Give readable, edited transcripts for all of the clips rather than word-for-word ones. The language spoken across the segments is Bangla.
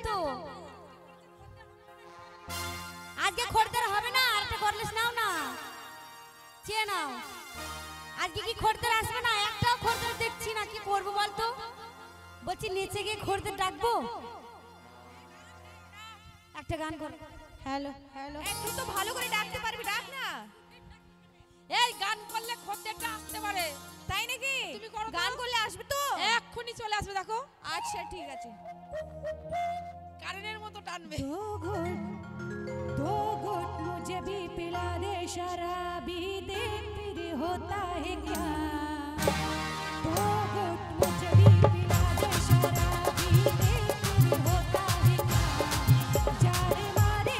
তো আজকে খড়দের হবে না আর একটা করলেস নাও না চেয়ে নাও আজকে কি খড়দের আসবে না একটাও খড়দের দেখছি না কি করব বলতো বলছি নিচে গিয়ে খড়দের ডাকবো একটা গান কর হ্যালো হ্যালো তুই তো ভালো করে ডাকতে পারবি ডাক না এই গান করলে খদ্দেরটা আসতে পারে তাই নাকি তুমি করো গান করলে আসবে তো এক্ষুনি চলে আসবে দেখো আচ্ছা ঠিক আছে কারেন্টের মতো টানবে दो घुट मुझे भी पिला दे शराबी दे फिर होता है क्या दो घुट मुझे भी पिला दे शराबी दे फिर होता है क्या जाने मारे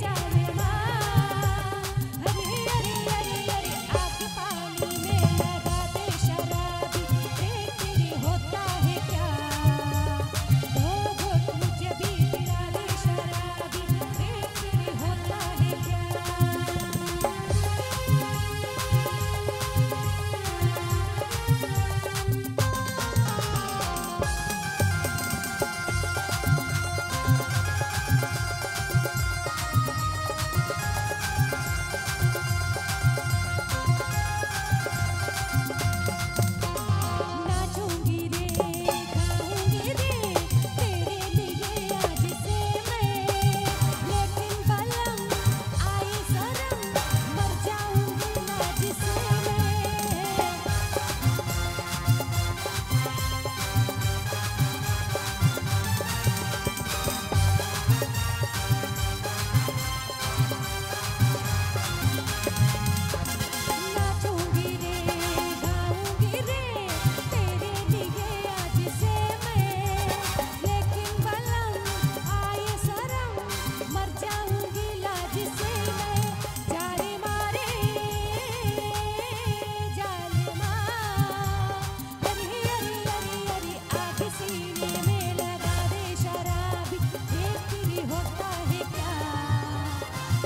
जाने मार हरे हरे हरे हरे आग पानी में लगा दे शराबी दे फिर होता है क्या दो घुट मुझे भी पिला दे शराबी दे फिर होता है क्या नाचूंगी रे गाऊंगी रे तेरे लिए आज से मैं लेकिन बलम आई शर्म मर जाऊंगी नाच से मैं नाचूंगी रे गाऊंगी रे तेरे लिए आज से मैं लेकिन बलम आए शर्म मर जाऊंगी लाज से मैं जारे मारे जाले मार हरी हरी हरी हरी आग सीने में लगा दे शराबी देख फिर होता है क्या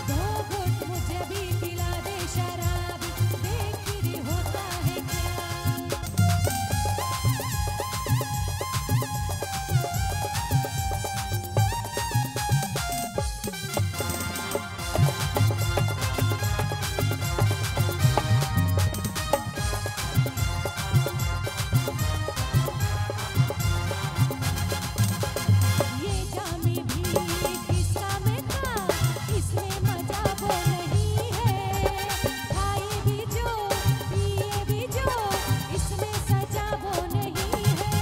दो घुट मुझे भी पिला दे शराबी देख फिर होता है क्या ये जामे भी किसका में था इसमें मजा वो नहीं है खाए भी जो पिए भी जो इसमें सजा वो नहीं है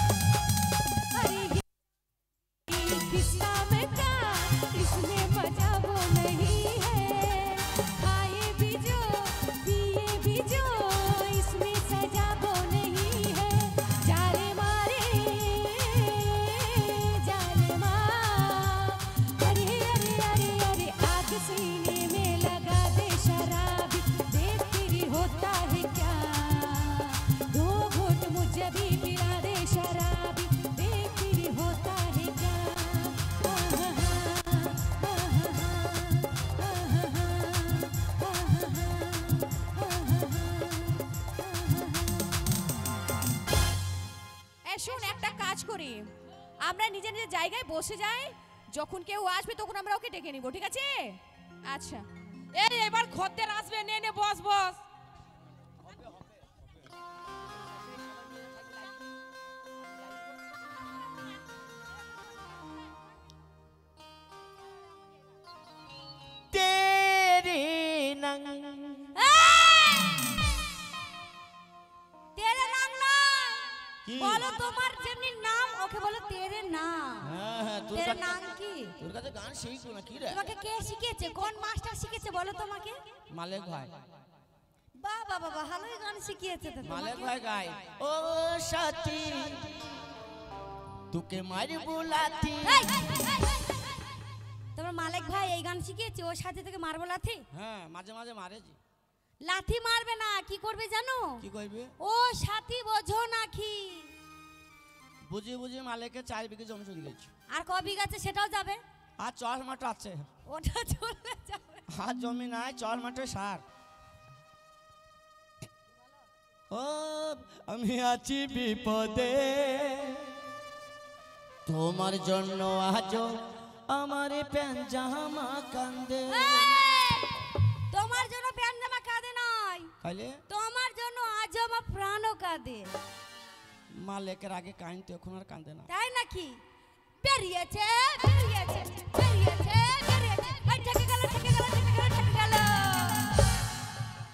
अरे ये किसका में था इसमें मजा वो नहीं है खाए भी जो पिए भी जो इसमें सजा वो नहीं है जाले मारे जाले मार हरे हरे हरे हरे आग सीने में लगा दे शराबी देख फिर होता है क्या दो घुट मुझे भी पिला दे शराबी देख फिर होता है क्या শুন একটা কাজ করি আমরা নিজে নিজে জায়গায় বসে যাই যখন কেউ আসবে তখন আমরা ওকে ডেকে নিব ঠিক আছে আচ্ছা এই এবার খদ্দের আসবে নে নে বস বস तेरे नंग তেরে নাম না কি? বলো তোমার যেমনি নাম ওকে বলো তেরে নাম হ্যাঁ হ্যাঁ তেরে নাম কি তোর কাছে গান শিখছো না কি রে তোমাকে কে শিখিয়েছে কোন মাস্টার শিখিয়েছে বলো তোমাকে মালিক ভাই বাবা বাবা ভালোই গান শিখিয়েছে তো মালিক তোমাকে ভাই গায় ও সাথী তোকে মারি বুলাতি এই, তোমার মালিক ভাই এই গান শিখিয়েছে ওর সাথে থেকে মারবো লাথি হ্যাঁ মাঝে মাঝে মারেছি লাথি মারবে না কি করবে জানো কি কইবে ও সাথী বোঝো নাকি বুঝি বুঝি মালিককে 4 বিঘে জমি চলে গেছে আর ক বিঘা আছে সেটাও যাবে আর চল মাঠ আছে, ওটা চলে যাবে। আর জমি নাই, চল মাঠে সার। ও আমি আছি বিপদে, তোমার জন্য আজ আমার প্যান জামা কান্দে। এই, তোমার জন্য প্যান জামা কাঁদে নয়, তাইলে তোমার জন্য আজ আমার প্রাণও কাঁদে। মালিকের আগে কাঁদতে, এখন আর কান্দে না। তাই নাকি? বেরিয়েছে বেরিয়েছে বেরিয়েছে বেরিয়েছে, এই ঠেকে গেল ঠেকে গেল ঠেকে গেল ঠেকে গেল।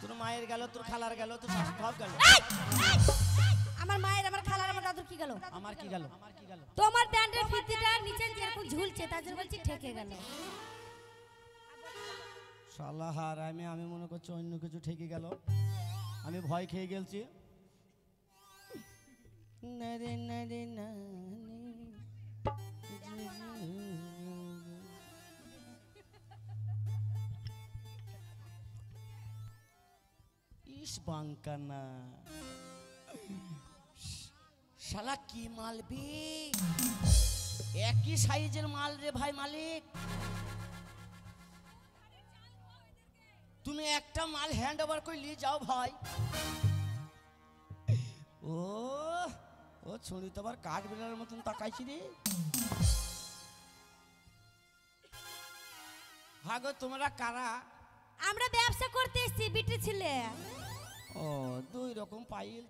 তোর মায়ের গেল, তোর খালার গেল, তোর শাশুড়ি সব গেল। এই, এই, আমার মায়ের, আমার খালার, আমার দাদুর কি গেল? আমার কি গেল? আমার কি গেল? তোমার প্যান্টের ফিতিটা নিচে যেরকম ঝুলছে তার জন্য বলছি ঠেকে গেল। শালা হার, আমি মনে করছি অন্য কিছু ঠেকে গেল, আমি ভয় খেয়ে গেলছি। নারে নারে ইস বাঙ্কানা, শালা কি মালবি, একই সাইজের মাল রে ভাই মালিক। তুমি একটা মাল হ্যান্ড ওভার করে নিয়ে যাও ভাই। ও ও ছুরি তো আবার কাঠ বিড়ালের মতন তাকাইছি রে। ভাগো তোমরা কারা? আমরা ব্যবসা করতে এসেছি বিটি ছেলে। ও দুই রকম পাইল।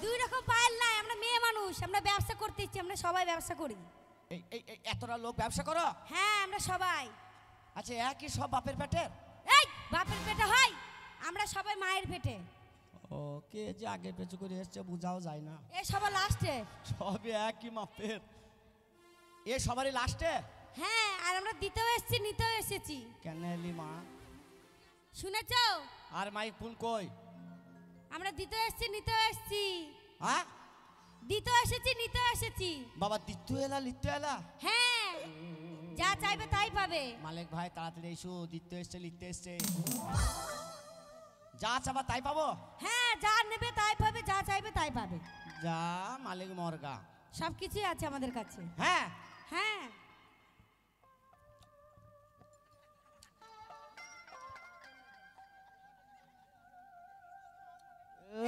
দুই রকম পাইল নাই, আমরা মেয়ে মানুষ, আমরা ব্যবসা করতে এসেছি, আমরা সবাই ব্যবসা করি। এই এই এই এতটা লোক ব্যবসা করো? হ্যাঁ আমরা সবাই। আচ্ছা একই সব বাপের পেটের? এই বাপের পেটে হয়, আমরা সবাই মায়ের পেটে। ও কে যে আগে পেছু করে এসছে বোঝাও যায় না। এ সবার লাস্টে। সবই একই মাপের, এ সবারই লাস্টে। হ্যাঁ আর আমরা দিতেও এসেছি নিতেও এসেছি। কেন এলি মা? শুনেছো? আর মাইক ফোন কই? আমরা দিতেও এসেছি নিতেও এসেছি। হ্যাঁ দিতেও এসেছি নিতেও এসেছি। বাবা দিত্তু এলা লিত্তু এলা। হ্যাঁ যা চাইবে তাই পাবে। মালিক ভাই তাড়াতাড়ি এসো, দিতে এসছে লিখতে এসছে, যা চাবা তাই পাবো। হ্যাঁ যা নেবে তাই পাবে, যা চাইবে তাই পাবে। যা মালিক মর্গা, সব কিছুই আছে আমাদের কাছে। হ্যাঁ হ্যাঁ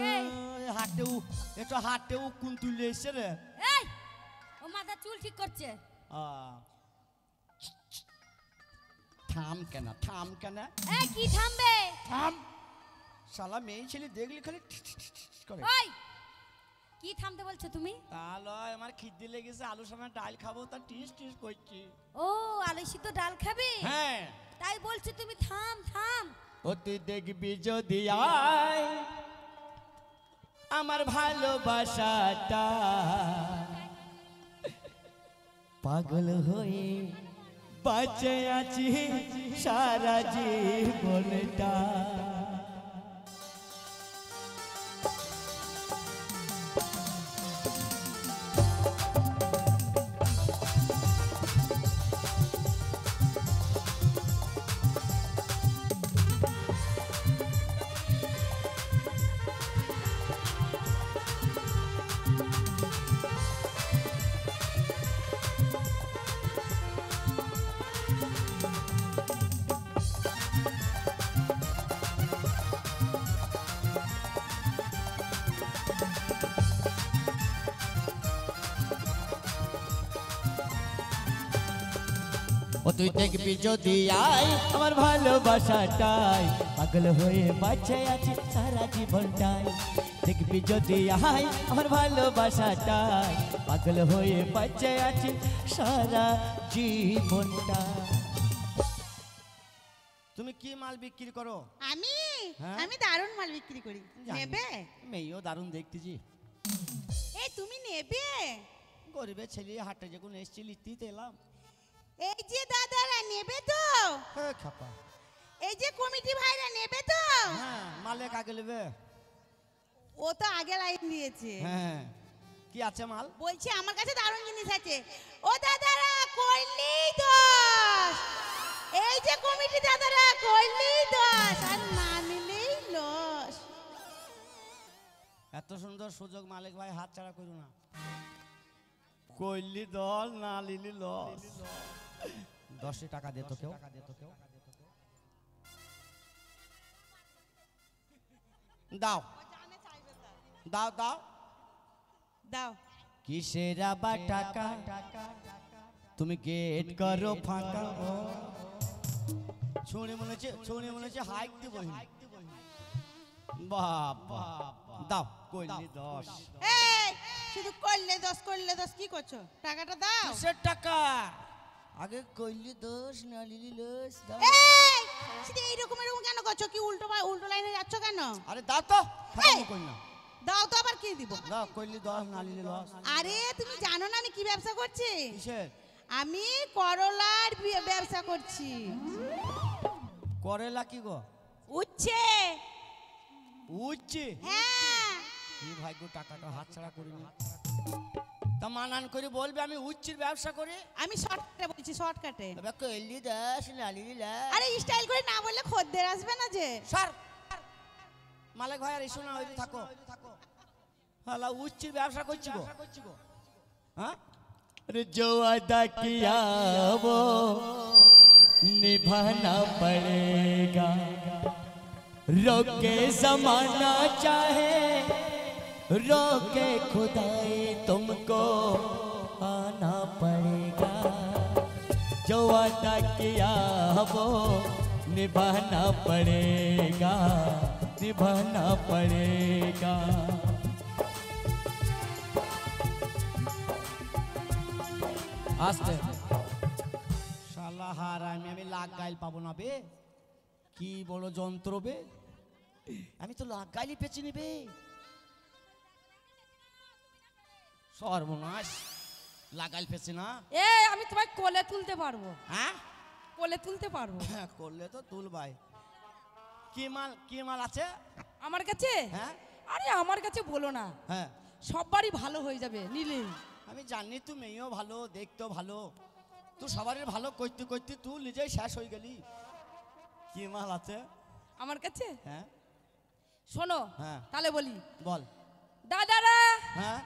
এই। হাটেও একটু হাটেও কোন তুলে এসছে রে। এই ও মাথা চুল ঠিক করছে। থাম কেন, থাম কেন, এই কি থামবে? থাম। শালা মেয়ে ছেলে দেখলি খালি টিস টিস টিস টিস করে। ওই কি থামতে বলছো তুমি? তাহলে আমার খিদে লেগেছে, আলু সামনে ডাল খাবো, তা টিস টিস করছি। ও আলু সিদ্ধ ডাল খাবে? হ্যাঁ তাই বলছো তুমি, থাম থাম। ও তুই দেখবি যদি আয় আমার ভালোবাসাটা, পাগল হয়ে বাঁচে আছি সারা জীবনটা। ও তুই দেখবি যদি আয় আমার ভালোবাসাটাই, পাগল হয়ে বাঁচে আছি সারা জীবনটাই। দেখবি যদি আয় আমার ভালোবাসাটাই, পাগল হয়ে বাঁচে আছি সারা জীবনটা। তুমি কি মাল বিক্রি করো? আমি হ্যাঁ? আমি দারুণ মাল বিক্রি করি। জানি। নেবে? মেয়েও দারুণ দেখতেছি। এই তুমি নেবে? গরিবের ছেলে হাটে যখন এসছি লিখতেই এলাম। এই যে দাদারা নেবে তো? হ্যাঁ খাপা, এই যে কমিটি ভাইরা নেবে তো? হ্যাঁ মালিক আগে নেবে। ও তো আগে লাইন দিয়েছে। হ্যাঁ কি আছে মাল? বলছি আমার কাছে দারুণ জিনিস আছে। ও দাদারা করলেই দোষ। এই যে কমিটি দাদারা করলেই দোষ, আর না নিলেই লস। এত সুন্দর সুযোগ মালিক ভাই হাত ছাড়া করো না। কইলি দল না লিলি লস 10 টাকা দে তো কেউ দাও দাও দাও দাও কিসের আবার টাকা তুমি গেট করো ফাঁকা শুনে মনে হচ্ছে হাইক দিব বাবা দাও কইলি 10 এই শুধু করলে দোষ কি করছো টাকাটা দাও কিসের টাকা আগে কইলি 10 না লিলি লস দাও এই শুধু এরকম কেন করছো কি উল্টো লাইনে যাচ্ছ কেন আরে দাও তো এই! কই না দাও তো আবার কি দিব দাও কইলি 10 না লিলি লস আরে তুমি জানো না আমি কি ব্যবসা করছি কিসের আমি করলার ব্যবসা করছি করেলা কি গো উচ্ছে উচ্চে হ্যাঁ কি ভাগ্য টাকাটা হাতছাড়া করিনি তা মানান করে বলবে আমি উচ্চির ব্যবসা করি আমি শর্টকাটে বলছি শর্টকাটে তবে কইলি 10 না লিলি লস আরে স্টাইল করে না বললে খদ্দের আসবে না যে স্যার মালিক ভাই আর ইস্যু না হইতে থাকো হালা উচ্চির ব্যবসা করছি গো হ্যাঁ अरे जो अदा किया वो निभाना पड़ेगा रोके जमाना चाहे रोके खुदाई तुमको आना पड़ेगा जो अदा किया वो निभाना पड़ेगा निभाना पड़ेगा আস্তে শালা হারামি আমি লাগ গাইল পাবো না বে কি বড় যন্ত্র বে আমি তো লাগ গাইলি পেছি নিবে সর্বনাশ লাগাইল পেছি না এই আমি তোমায় কোলে তুলতে পারবো, হ্যাঁ কোলে তুলতে পারবো। হ্যাঁ, করলে তো তুল ভাই কি মাল আছে আমার কাছে? হ্যাঁ আরে আমার কাছে বলো না, হ্যাঁ সববারই ভালো হয়ে যাবে নিলে। আমি জানি তুই মেয়েও ভালো দেখতেও ভালো তুই সবারই ভালো করতে করতে তুই নিজেই শেষ হয়ে গেলি কি মাল আছে আমার কাছে হ্যাঁ শোনো, হ্যাঁ। তাহলে বলি, বল দাদারা হ্যাঁ